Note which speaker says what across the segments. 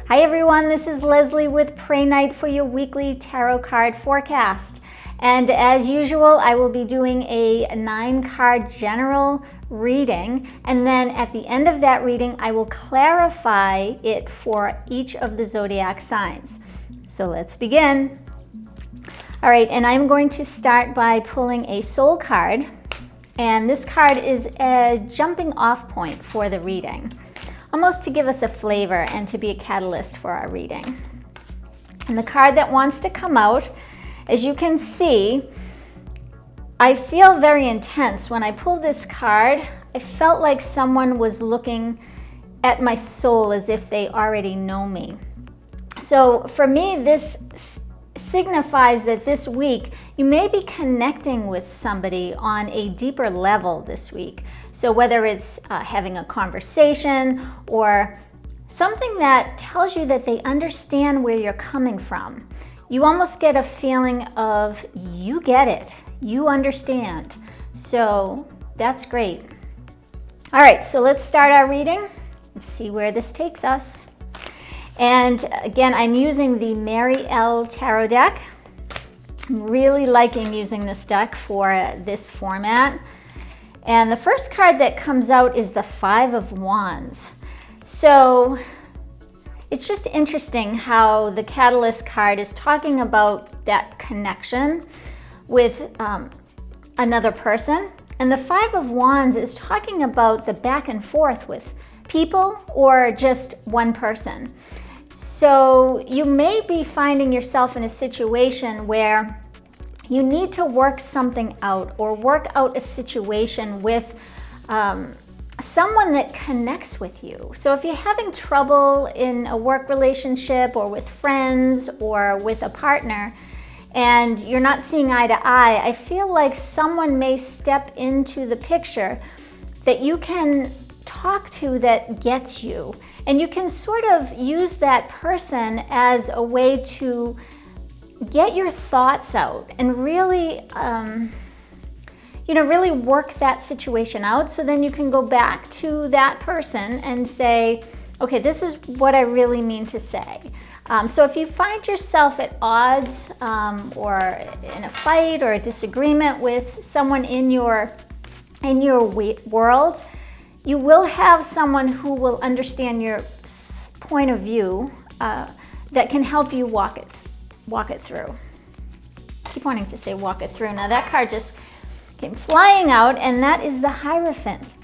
Speaker 1: Hi everyone, this is Leslie with PrayNite for your weekly tarot card forecast. And as usual, I will be doing a 9-card general reading, and then at the end of that reading, I will clarify it for each of the zodiac signs. So let's begin. All right, and I'm going to start by pulling a soul card, and this card is a jumping off point for the reading, almost to give us a flavor and to be a catalyst for our reading. And the card that wants to come out, as you can see, I feel very intense. When I pulled this card, I felt like someone was looking at my soul as if they already know me. So for me, this signifies that this week you may be connecting with somebody on a deeper level this week. So whether it's having a conversation or something that tells you that they understand where you're coming from, you almost get a feeling of you get it, you understand. So that's great. All right, so let's start our reading and see where this takes us. And again, I'm using the Mary L. Tarot deck. I'm really liking using this deck for this format. And the first card that comes out is the 5 of Wands. So it's just interesting how the Catalyst card is talking about that connection with another person. And the 5 of Wands is talking about the back and forth with people or just one person. So you may be finding yourself in a situation where you need to work something out or work out a situation with someone that connects with you. So if you're having trouble in a work relationship or with friends or with a partner and you're not seeing eye to eye, I feel like someone may step into the picture that you can talk to that gets you. And you can sort of use that person as a way to get your thoughts out and really, really work that situation out. So then you can go back to that person and say, okay, this is what I really mean to say. So if you find yourself at odds or in a fight or a disagreement with someone in your world, you will have someone who will understand your point of view that can help you walk it through. I keep wanting to say walk it through. Now that card just came flying out, and that is the Hierophant.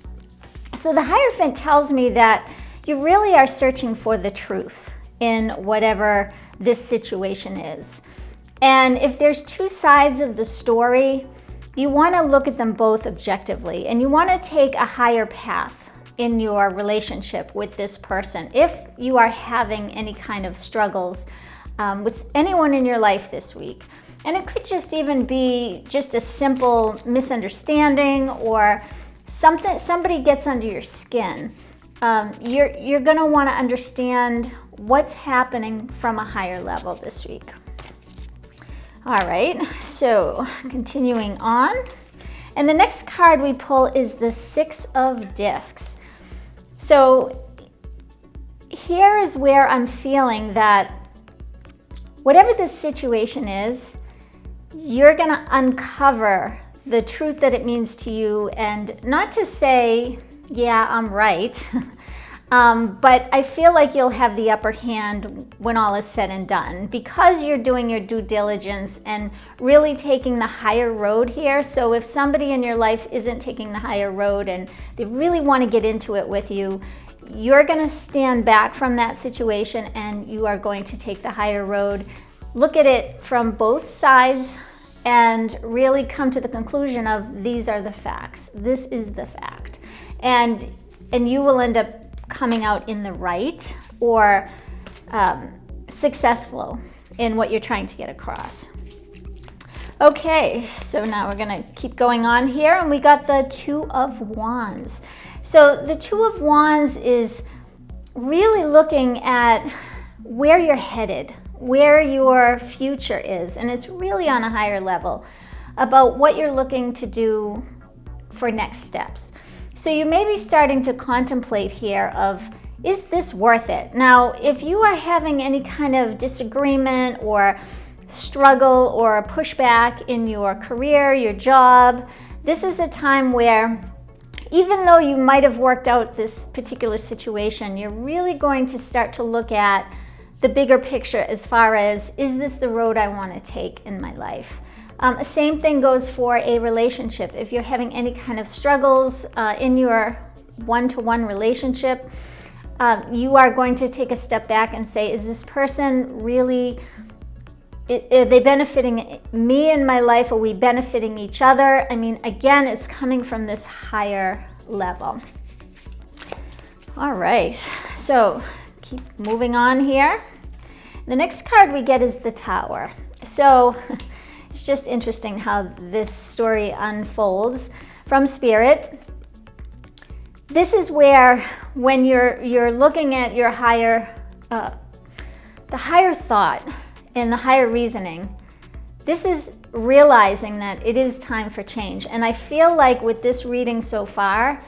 Speaker 1: So the Hierophant tells me that you really are searching for the truth in whatever this situation is. And if there's two sides of the story, you want to look at them both objectively, and you want to take a higher path in your relationship with this person if you are having any kind of struggles with anyone in your life this week. And it could just even be just a simple misunderstanding or somebody gets under your skin. You're going to want to understand what's happening from a higher level this week. All right, so continuing on. And the next card we pull is the 6 of Discs. So here is where I'm feeling that whatever this situation is, you're gonna uncover the truth that it means to you, and not to say, yeah, I'm right, but I feel like you'll have the upper hand when all is said and done because you're doing your due diligence and really taking the higher road here. So if somebody in your life isn't taking the higher road and they really want to get into it with you, you're going to stand back from that situation and you are going to take the higher road. Look at it from both sides and really come to the conclusion of these are the facts. This is the fact. And you will end up coming out in the right or successful in what you're trying to get across. Okay, so now we're gonna keep going on here, and we got the 2 of Wands. So the 2 of Wands is really looking at where you're headed, where your future is, and it's really on a higher level about what you're looking to do for next steps. So you may be starting to contemplate here of, is this worth it? Now, if you are having any kind of disagreement or struggle or pushback in your career, your job, this is a time where even though you might have worked out this particular situation, you're really going to start to look at the bigger picture as far as, is this the road I want to take in my life? Same thing goes for a relationship. If you're having any kind of struggles in your one-to-one relationship, you are going to take a step back and say, is this person really, are they benefiting me in my life? Are we benefiting each other? I mean, again, it's coming from this higher level. All right, so keep moving on here. The next card we get is the Tower. So it's just interesting how this story unfolds from Spirit. This is where, when you're looking at your higher, the higher thought and the higher reasoning, this is realizing that it is time for change. And I feel like with this reading so far,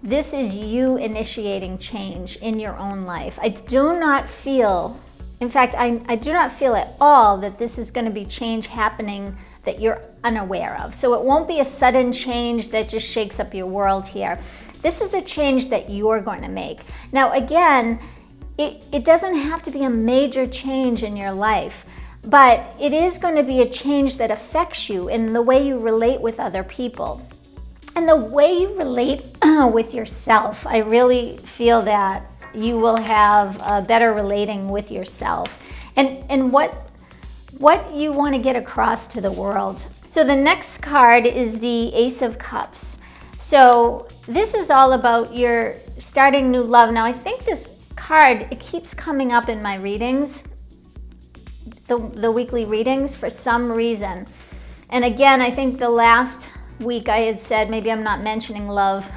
Speaker 1: this is you initiating change in your own life. I do not feel, in fact, I do not feel at all that this is going to be change happening that you're unaware of. So it won't be a sudden change that just shakes up your world here. This is a change that you're going to make. Now, again, it doesn't have to be a major change in your life, but it is going to be a change that affects you in the way you relate with other people and the way you relate with yourself. I really feel that you will have a better relating with yourself and what you want to get across to the world. So the next card is the Ace of Cups. So this is all about your starting new love. Now, I think this card, it keeps coming up in my readings, the weekly readings, for some reason. And again, I think the last week I had said maybe I'm not mentioning love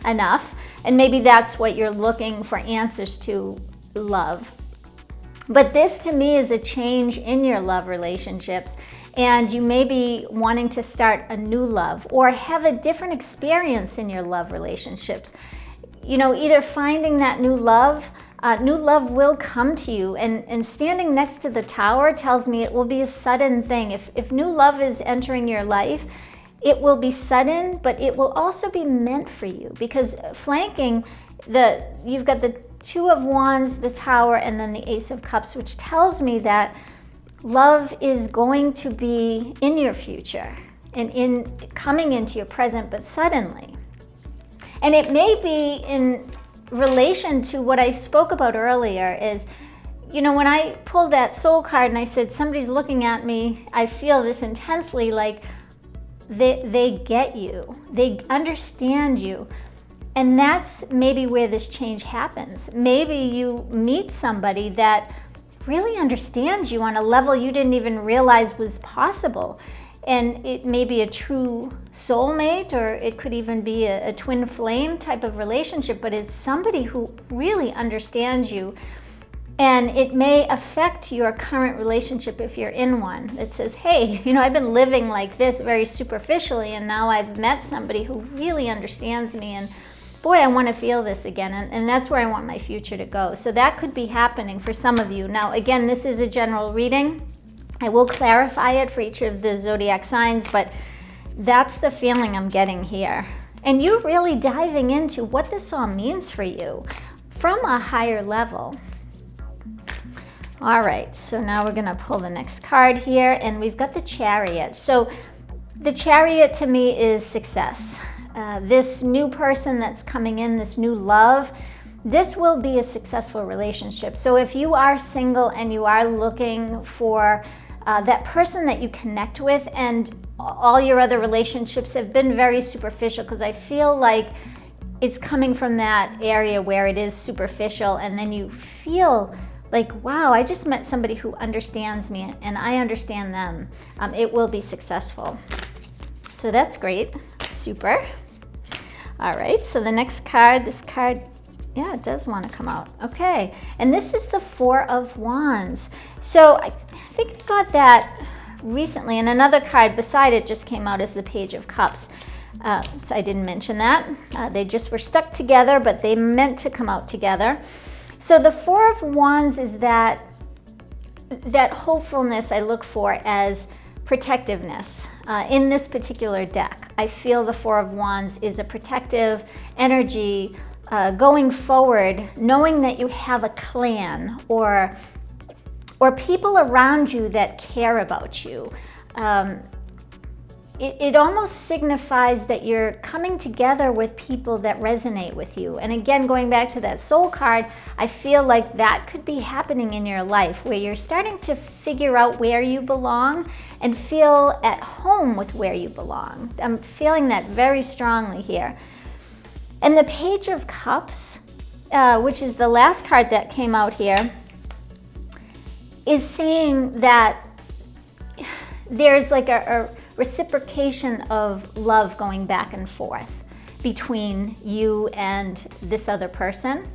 Speaker 1: enough, and maybe that's what you're looking for answers to, love. But this to me is a change in your love relationships, and you may be wanting to start a new love or have a different experience in your love relationships. You know, either finding that new love will come to you, and standing next to the Tower tells me it will be a sudden thing. If new love is entering your life, it will be sudden, but it will also be meant for you, because flanking you've got the Two of Wands, the Tower, and then the Ace of Cups, which tells me that love is going to be in your future and coming into your present, but suddenly. And it may be in relation to what I spoke about earlier is, you know, when I pulled that Soul card and I said, somebody's looking at me, I feel this intensely, like they get you, they understand you. And that's maybe where this change happens. Maybe you meet somebody that really understands you on a level you didn't even realize was possible. And it may be a true soulmate, or it could even be a twin flame type of relationship, but it's somebody who really understands you. And it may affect your current relationship if you're in one. It says, hey, you know, I've been living like this very superficially, and now I've met somebody who really understands me, and boy, I want to feel this again, and that's where I want my future to go. So that could be happening for some of you. Now, again, this is a general reading. I will clarify it for each of the zodiac signs, but that's the feeling I'm getting here. And you really diving into what this all means for you from a higher level. All right, so now we're going to pull the next card here, and we've got the Chariot. So the Chariot to me is success. This new person that's coming in, this new love, this will be a successful relationship. So if you are single and you are looking for that person that you connect with, and all your other relationships have been very superficial, because I feel like it's coming from that area where it is superficial, and then you feel like, wow, I just met somebody who understands me and I understand them. It will be successful. So that's great, super. All right, so the next card, this card, yeah, it does want to come out. Okay, and this is the Four of Wands. So I think I got that recently, and another card beside it just came out as the Page of Cups. So I didn't mention that. They just were stuck together, but they meant to come out together. So the Four of Wands is that hopefulness I look for as protectiveness. In this particular deck, I feel the Four of Wands is a protective energy, going forward, knowing that you have a clan or people around you that care about you. It almost signifies that you're coming together with people that resonate with you. And again, going back to that Soul card, I feel like that could be happening in your life, where you're starting to figure out where you belong and feel at home with where you belong. I'm feeling that very strongly here. And the Page of Cups, which is the last card that came out here, is saying that there's like a reciprocation of love going back and forth between you and this other person,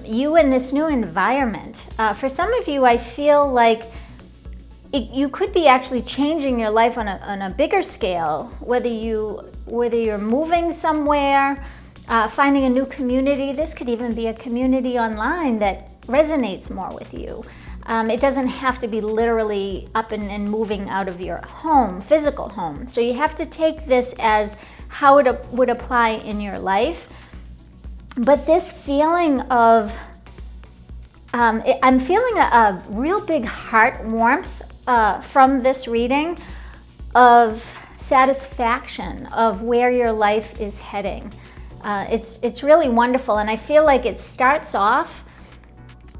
Speaker 1: you in this new environment. For some of you, I feel like you could be actually changing your life on a bigger scale, whether you're moving somewhere, finding a new community. This could even be a community online that resonates more with you. It doesn't have to be literally up and moving out of your home, physical home. So you have to take this as how it would apply in your life. But this feeling of, I'm feeling a real big heart warmth from this reading of satisfaction of where your life is heading. It's really wonderful, and I feel like it starts off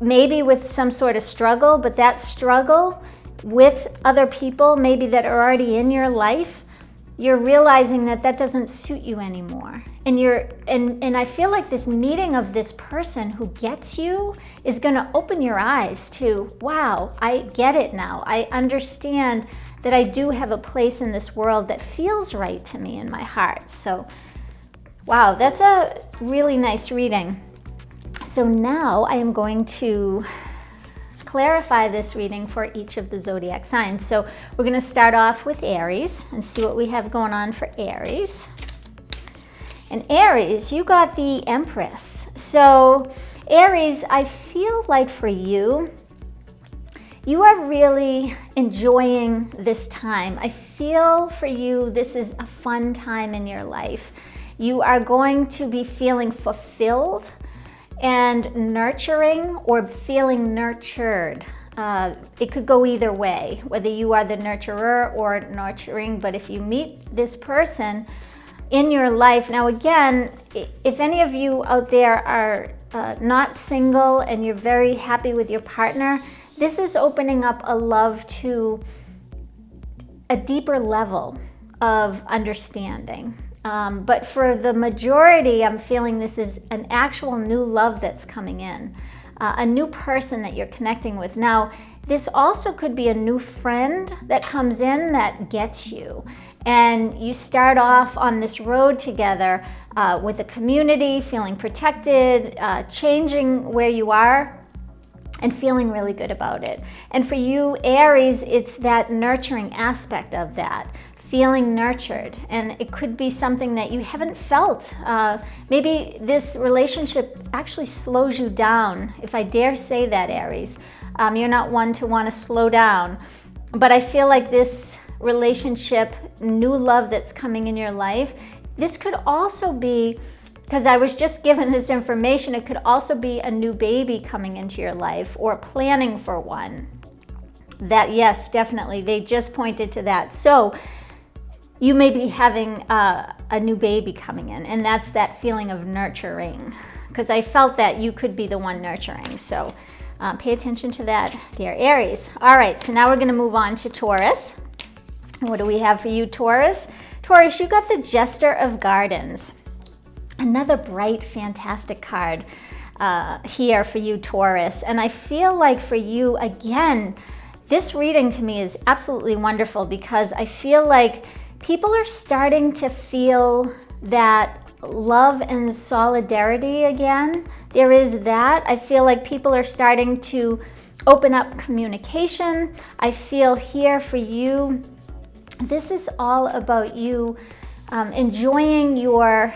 Speaker 1: maybe with some sort of struggle, but that struggle with other people maybe that are already in your life, you're realizing that doesn't suit you anymore. And I feel like this meeting of this person who gets you is going to open your eyes to, wow, I get it now. I understand that I do have a place in this world that feels right to me in my heart. So, wow, that's a really nice reading. So now I am going to clarify this reading for each of the zodiac signs. So we're going to start off with Aries and see what we have going on for Aries. And Aries, you got the Empress. So Aries, I feel like for you, you are really enjoying this time. I feel for you, this is a fun time in your life. You are going to be feeling fulfilled and nurturing, or feeling nurtured. It could go either way, whether you are the nurturer or nurturing. But if you meet this person in your life, now again, if any of you out there are not single and you're very happy with your partner, this is opening up a love to a deeper level of understanding. But for the majority, I'm feeling this is an actual new love that's coming in, a new person that you're connecting with. Now, this also could be a new friend that comes in that gets you. And you start off on this road together with a community, feeling protected, changing where you are, and feeling really good about it. And for you, Aries, it's that nurturing aspect of that. Feeling nurtured, and it could be something that you haven't felt. Maybe this relationship actually slows you down, if I dare say that, Aries. You're not one to want to slow down, but I feel like this relationship, new love that's coming in your life, this could also be, because I was just given this information, it could also be a new baby coming into your life or planning for one. That, yes, definitely, they just pointed to that. So you may be having a new baby coming in, and that's that feeling of nurturing, because I felt that you could be the one nurturing. So pay attention to that, dear Aries. All right, so now we're going to move on to Taurus. What do we have for you, Taurus? Taurus, you got the Jester of Gardens. Another bright, fantastic card here for you, Taurus. And I feel like for you, again, this reading to me is absolutely wonderful, because I feel like people are starting to feel that love and solidarity again. There is that. I feel like people are starting to open up communication. I feel here for you, this is all about you enjoying your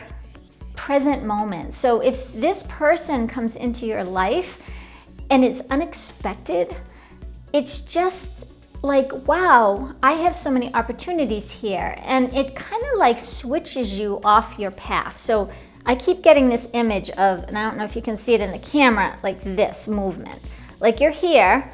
Speaker 1: present moment. So if this person comes into your life and it's unexpected, it's just like, wow, I have so many opportunities here. And it kind of like switches you off your path. So I keep getting this image of, and I don't know if you can see it in the camera, like this movement. Like you're here,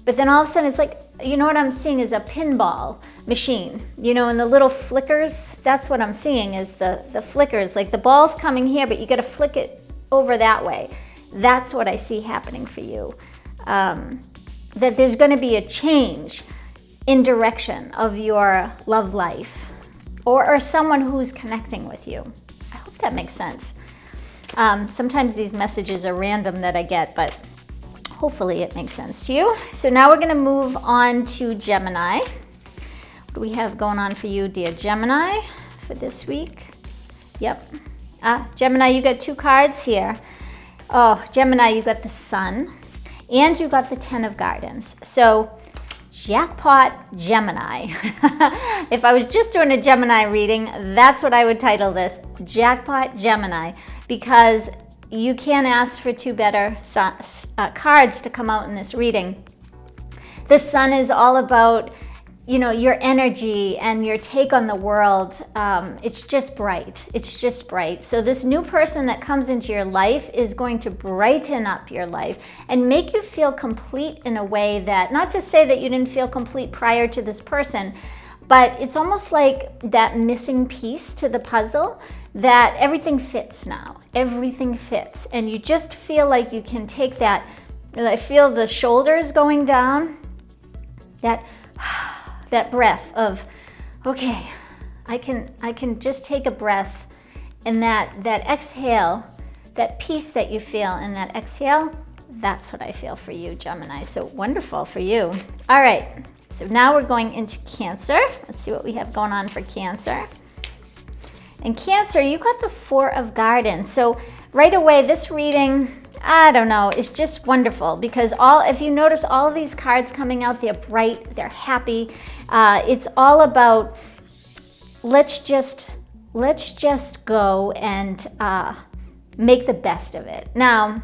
Speaker 1: but then all of a sudden it's like, you know what I'm seeing is a pinball machine, you know, and the little flickers, that's what I'm seeing is the flickers, like the ball's coming here, but you got to flick it over that way. That's what I see happening for you. That there's going to be a change in direction of your love life or someone who's connecting with you. I hope that makes sense. Sometimes these messages are random that I get, but hopefully it makes sense to you. So now we're going to move on to Gemini. What do we have going on for you, dear Gemini, for this week? Yep. Gemini, you got 2 cards here. Oh, Gemini, you got the Sun. And you got the 10 of Gardens. So, jackpot Gemini. If I was just doing a Gemini reading, that's what I would title this, Jackpot Gemini, because you can't ask for 2 better cards to come out in this reading. The Sun is all about, you know, your energy and your take on the world. It's just bright. It's just bright. So this new person that comes into your life is going to brighten up your life and make you feel complete in a way that, not to say that you didn't feel complete prior to this person, but it's almost like that missing piece to the puzzle that everything fits now. Everything fits. And you just feel like you can take that, I feel the shoulders going down, that breath of, okay, I can just take a breath, and that exhale, that peace that you feel in that exhale, that's what I feel for you, Gemini. So wonderful for you. All right, so now we're going into Cancer. Let's see what we have going on for Cancer. In Cancer, you got the 4 of Gardens. So right away, this reading, I don't know, it's just wonderful because if you notice all of these cards coming out, they're bright, they're happy. It's all about let's just go and make the best of it. Now,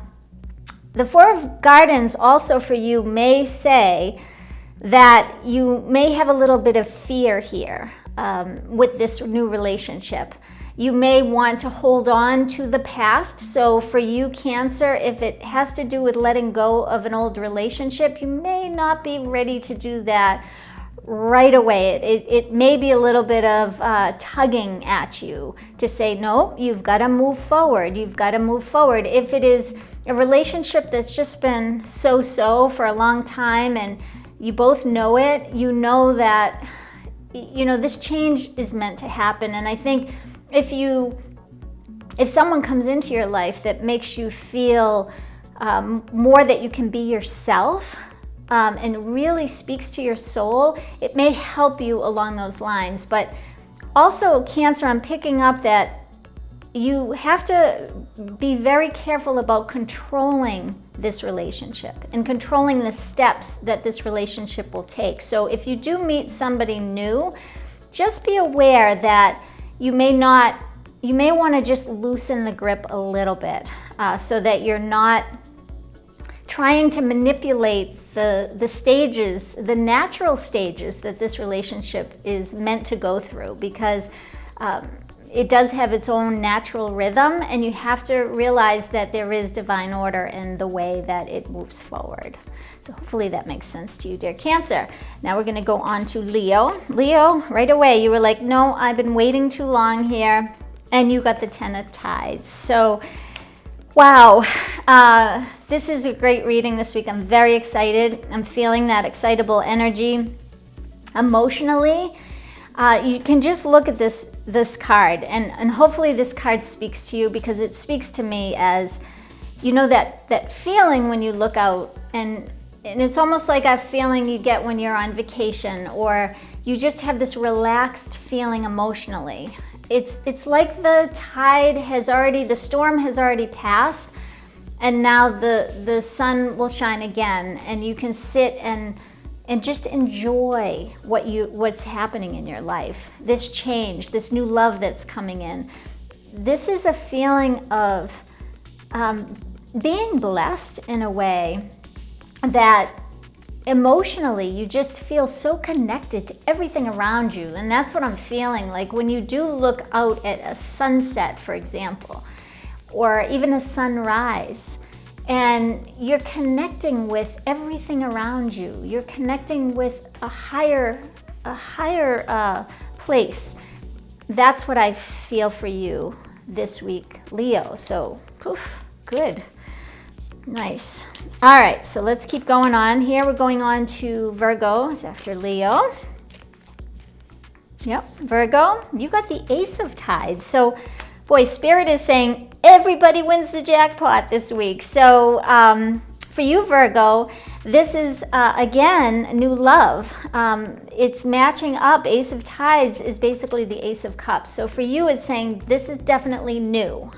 Speaker 1: the 4 of Gardens also for you may say that you may have a little bit of fear here with this new relationship. You may want to hold on to the past. So for you, Cancer, if it has to do with letting go of an old relationship, you may not be ready to do that right away. It may be a little bit of tugging at you to say, no, you've got to move forward. You've got to move forward. If it is a relationship that's just been so-so for a long time and you both know it, you know that, you know, this change is meant to happen. And I think if someone comes into your life that makes you feel more that you can be yourself and really speaks to your soul, it may help you along those lines. But also, Cancer, I'm picking up that you have to be very careful about controlling this relationship and controlling the steps that this relationship will take. So if you do meet somebody new, just be aware that you may want to just loosen the grip a little bit so that you're not trying to manipulate the stages, the natural stages that this relationship is meant to go through, because it does have its own natural rhythm, and you have to realize that there is divine order in the way that it moves forward. So hopefully that makes sense to you, dear Cancer. Now we're going to go on to Leo. Leo, right away, you were like, no, I've been waiting too long here. And you got the 10 of Tides. So, wow. This is a great reading this week. I'm very excited. I'm feeling that excitable energy. Emotionally, you can just look at this card, and hopefully this card speaks to you, because it speaks to me as, you know, that feeling when you look out, and it's almost like a feeling you get when you're on vacation, or you just have this relaxed feeling emotionally. It's like the storm has already passed, and now the sun will shine again, and you can sit and just enjoy what's happening in your life. This change, this new love that's coming in. this is a feeling of being blessed in a way that emotionally you just feel so connected to everything around you. And that's what I'm feeling like when you do look out at a sunset, for example, or even a sunrise, and you're connecting with everything around you. You're connecting with a higher place. That's what I feel for you this week, Leo. So, poof, good. Nice. All right, so let's keep going on here. We're going on to Virgo. It's after Leo. Yep, Virgo, you got the Ace of Tides. So, boy, Spirit is saying everybody wins the jackpot this week. So, for you, Virgo, this is, again, new love. It's matching up. Ace of Tides is basically the Ace of Cups. So for you, it's saying this is definitely new.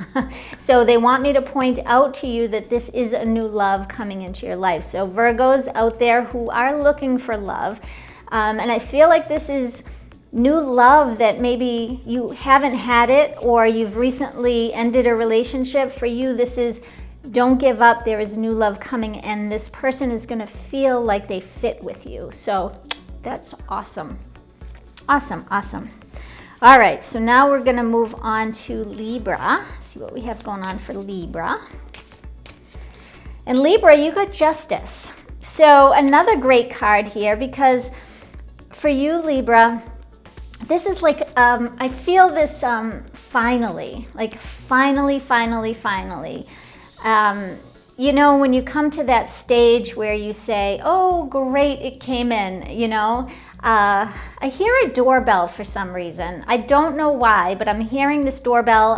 Speaker 1: So they want me to point out to you that this is a new love coming into your life. So Virgos out there who are looking for love, and I feel like this is new love that maybe you haven't had it, or you've recently ended a relationship. For you, this is don't give up. There is new love coming, and this person is going to feel like they fit with you. So that's awesome. Awesome, awesome. All right, so now we're going to move on to Libra. See what we have going on for Libra. And Libra, you got Justice. So another great card here, because for you, Libra, this is like, I feel this finally. You know, when you come to that stage where you say, oh, great, it came in, you know. I hear a doorbell for some reason. I don't know why, but I'm hearing this doorbell.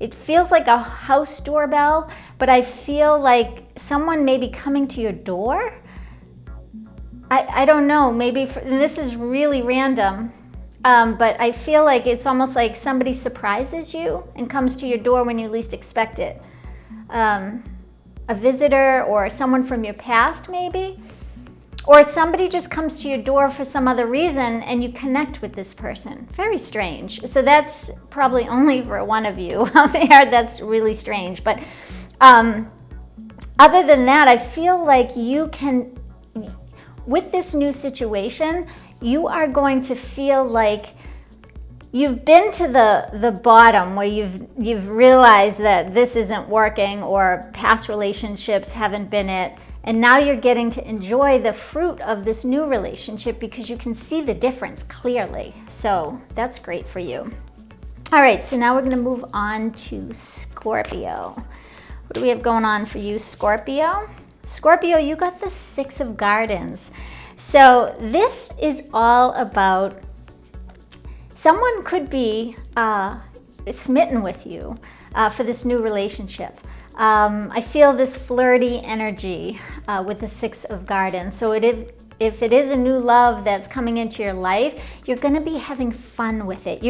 Speaker 1: It feels like a house doorbell, but I feel like someone may be coming to your door. I don't know, maybe, and this is really random. But I feel like it's almost like somebody surprises you and comes to your door when you least expect it. A visitor or someone from your past, maybe. Or somebody just comes to your door for some other reason and you connect with this person. Very strange. So that's probably only for one of you out there. That's really strange. But other than that, I feel like you can, with this new situation, you are going to feel like you've been to the bottom where you've realized that this isn't working, or past relationships haven't been it, and now you're getting to enjoy the fruit of this new relationship because you can see the difference clearly. So that's great for you. All right, so now we're going to move on to Scorpio. What do we have going on for you, Scorpio? Scorpio, you got the Six of Gardens. So this is all about someone could be smitten with you for this new relationship. I feel this flirty energy with the Six of Gardens. So if it is a new love that's coming into your life, you're going to be having fun with it.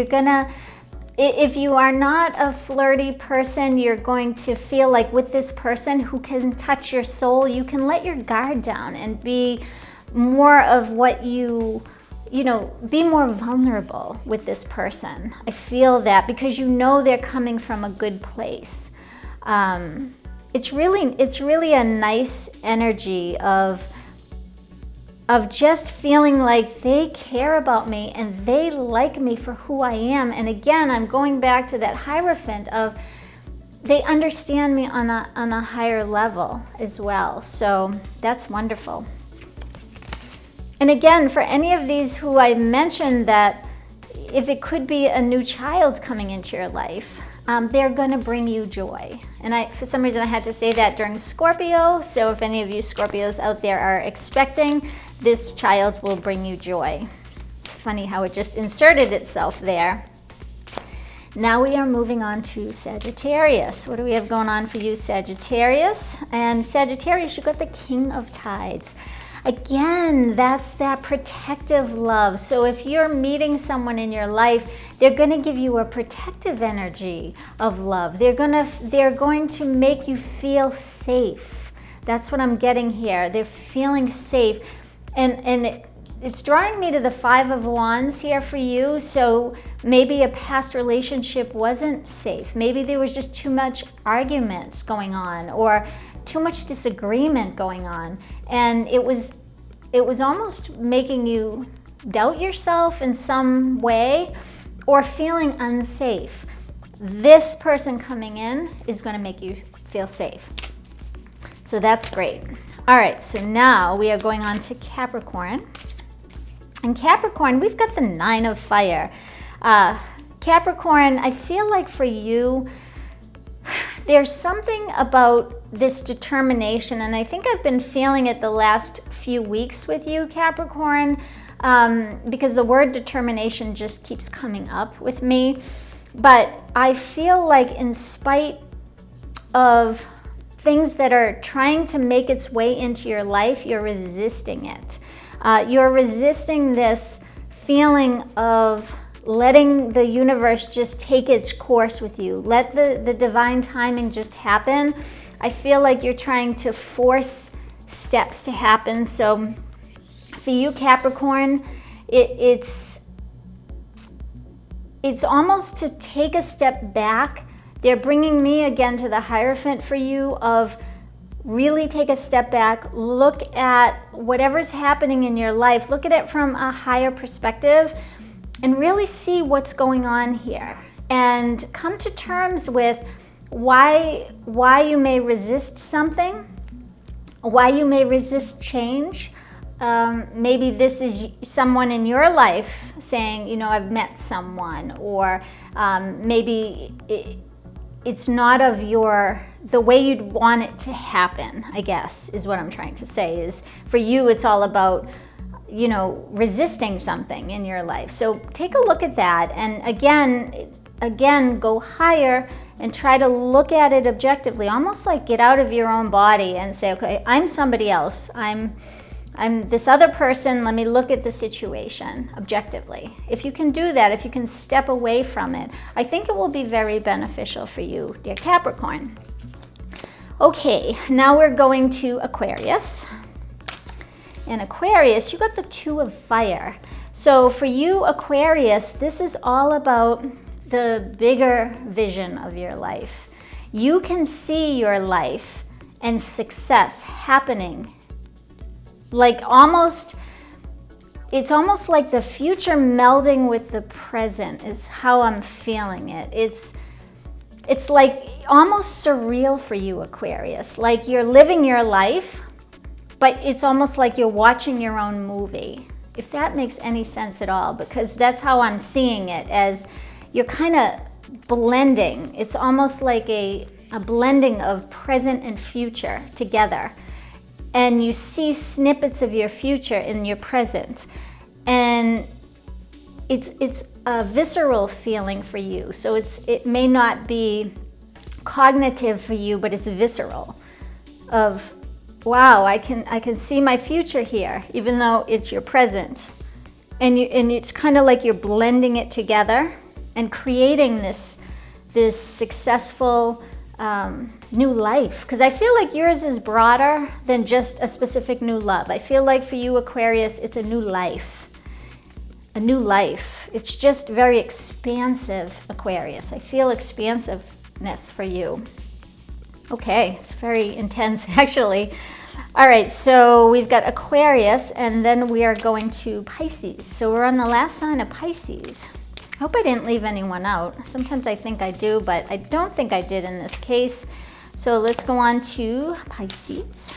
Speaker 1: If you are not a flirty person, you're going to feel like with this person who can touch your soul, you can let your guard down and be more of what be more vulnerable with this person. I feel that because you know they're coming from a good place. It's really a nice energy of just feeling like they care about me and they like me for who I am. And again, I'm going back to that Hierophant of they understand me on a higher level as well. So that's wonderful. And again, for any of these who I mentioned that if it could be a new child coming into your life, they're going to bring you joy. And for some reason I had to say that during Scorpio. So if any of you Scorpios out there are expecting, this child will bring you joy. It's funny how it just inserted itself there. Now we are moving on to Sagittarius. What do we have going on for you, Sagittarius? And Sagittarius, you got the King of Tides. Again, that's that protective love. So if you're meeting someone in your life, they're going to give you a protective energy of love. They're going to make you feel safe. That's what I'm getting here. They're feeling safe. And it's drawing me to the Five of Wands here for you. So maybe a past relationship wasn't safe. Maybe there was just too much arguments going on or too much disagreement going on. And it was almost making you doubt yourself in some way or feeling unsafe. This person coming in is going to make you feel safe. So that's great. All right, so now we are going on to Capricorn. And Capricorn, we've got the Nine of Fire. Capricorn, I feel like for you, there's something about this determination, and I think I've been feeling it the last few weeks with you, Capricorn, because the word determination just keeps coming up with me. But I feel like in spite of things that are trying to make its way into your life, you're resisting it. You're resisting this feeling of letting the universe just take its course with you. Let the divine timing just happen. I feel like you're trying to force steps to happen. So for you, Capricorn, it's almost to take a step back. They're bringing me again to the Hierophant for you of really take a step back, look at whatever's happening in your life, look at it from a higher perspective and really see what's going on here and come to terms with why you may resist something, why you may resist change. Maybe this is someone in your life saying, you know, I've met someone, or maybe it's not of the way you'd want it to happen, I guess, is what I'm trying to say. Is for you, it's all about, you know, resisting something in your life. So take a look at that, and again, go higher and try to look at it objectively, almost like get out of your own body and say, okay, I'm somebody else. I'm this other person. Let me look at the situation objectively. If you can do that, if you can step away from it, I think it will be very beneficial for you, dear Capricorn. Okay, now we're going to Aquarius. In Aquarius, you got the Two of Fire. So for you, Aquarius, this is all about the bigger vision of your life. You can see your life and success happening like it's almost like the future melding with the present is how I'm feeling it. It's like almost surreal for you, Aquarius. Like you're living your life, but it's almost like you're watching your own movie, if that makes any sense at all, because that's how I'm seeing it, as you're kind of blending. It's almost like a blending of present and future together. And you see snippets of your future in your present. And it's a visceral feeling for you. So it may not be cognitive for you, but it's visceral of, wow, I can see my future here, even though it's your present. And it's kind of like you're blending it together and creating this successful new life. Because I feel like yours is broader than just a specific new love. I feel like for you, Aquarius, it's a new life. A new life. It's just very expansive, Aquarius. I feel expansiveness for you. Okay, it's very intense, actually. All right, so we've got Aquarius, and then we are going to Pisces. So we're on the last sign of Pisces. I hope I didn't leave anyone out. Sometimes I think I do, but I don't think I did in this case. So let's go on to Pisces.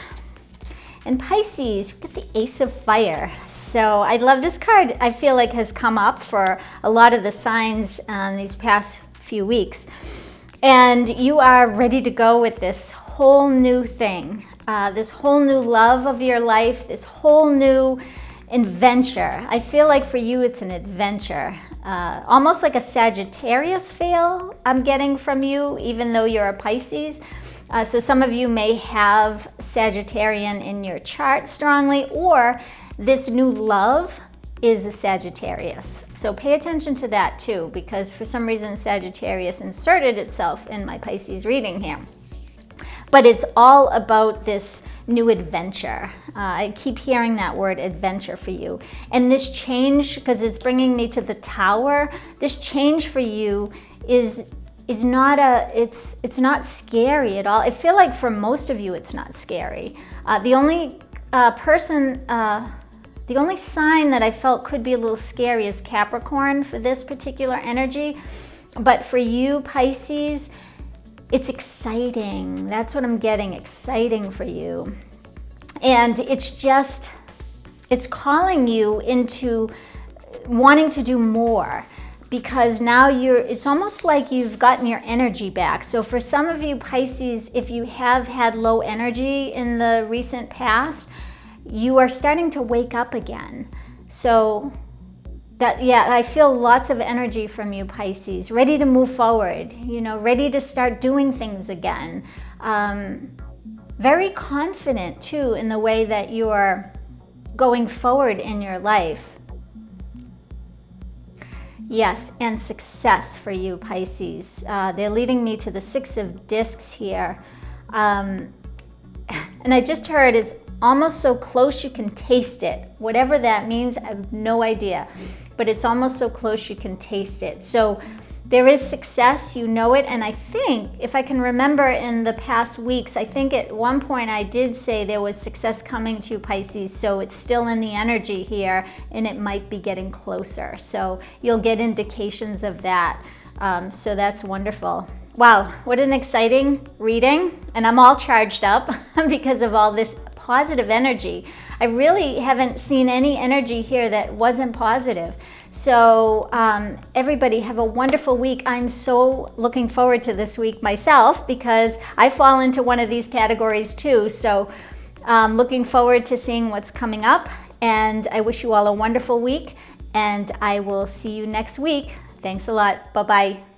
Speaker 1: And Pisces, we've got the Ace of Fire. So I love this card. I feel like has come up for a lot of the signs these past few weeks. And you are ready to go with this whole new thing, this whole new love of your life, this whole new adventure. I feel like for you, it's an adventure. Almost like a Sagittarius feel I'm getting from you, even though you're a Pisces. So some of you may have Sagittarian in your chart strongly, or this new love is a Sagittarius. So pay attention to that too, because for some reason Sagittarius inserted itself in my Pisces reading here. But it's all about this new adventure. I keep hearing that word adventure for you. And this change, because it's bringing me to the Tower, this change for you is not it's not scary at all. I feel like for most of you it's not scary. The only the only sign that I felt could be a little scary is Capricorn for this particular energy. But for you, Pisces, it's exciting. That's what I'm getting, exciting for you. And it's calling you into wanting to do more, because now it's almost like you've gotten your energy back. So for some of you, Pisces, if you have had low energy in the recent past, you are starting to wake up again. So that, yeah, I feel lots of energy from you, Pisces, ready to move forward, you know, ready to start doing things again. Very confident too in the way that you are going forward in your life. Yes, and success for you, Pisces. They're leading me to the Six of Discs here. And I just heard it's almost so close you can taste it. Whatever that means, I have no idea. But it's almost so close you can taste it. So there is success, you know it. And I think, if I can remember in the past weeks, I think at one point I did say there was success coming to you, Pisces. So it's still in the energy here, and it might be getting closer. So you'll get indications of that. So that's wonderful. Wow, what an exciting reading. And I'm all charged up because of all this positive energy. I really haven't seen any energy here that wasn't positive. So everybody have a wonderful week. I'm so looking forward to this week myself, because I fall into one of these categories too. So looking forward to seeing what's coming up, and I wish you all a wonderful week, and I will see you next week. Thanks a lot. Bye-bye.